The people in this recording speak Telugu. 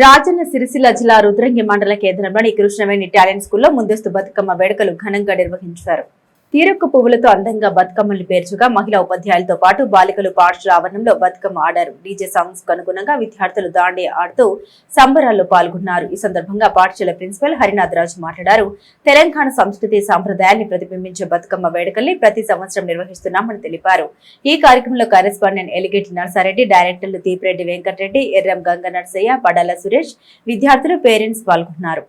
రాజన్న సిరిసిల్ల జిల్లా రుద్రంగి మండల కేంద్రంలోని కృష్ణవేణి టాలెంట్ స్కూల్లో ముందస్తు బతుకమ్మ వేడుకలు ఘనంగా నిర్వహించారు. తీరొక్క పువ్వులతో అందంగా బతుకమ్మల్ని పేర్చుగా మహిళా ఉపాధ్యాయులతో పాటు బాలికలు పాఠశాల ఆవరణంలో బతుకమ్మ ఆడారు. డీజే సాంగ్స్ కు అనుగుణంగా విద్యార్థులు దాండి ఆడుతూ సంబరాల్లో పాల్గొన్నారు. ఈ సందర్భంగా పాఠశాల ప్రిన్సిపల్ హరినాథ్ రాజు మాట్లాడారు. తెలంగాణ సంస్కృతి సాంప్రదాయాన్ని ప్రతిబింబించే బతుకమ్మ వేడుకల్ని ప్రతి సంవత్సరం నిర్వహిస్తున్నామని తెలిపారు. ఈ కార్యక్రమంలో కరెస్పాండెంట్ ఎలిగేటి నర్సారెడ్డి, డైరెక్టర్లు దీపిరెడ్డి వెంకటరెడ్డి, ఎర్రం గంగ నర్సయ్య, పడాల సురేష్, విద్యార్థులు, పేరెంట్స్ పాల్గొన్నారు.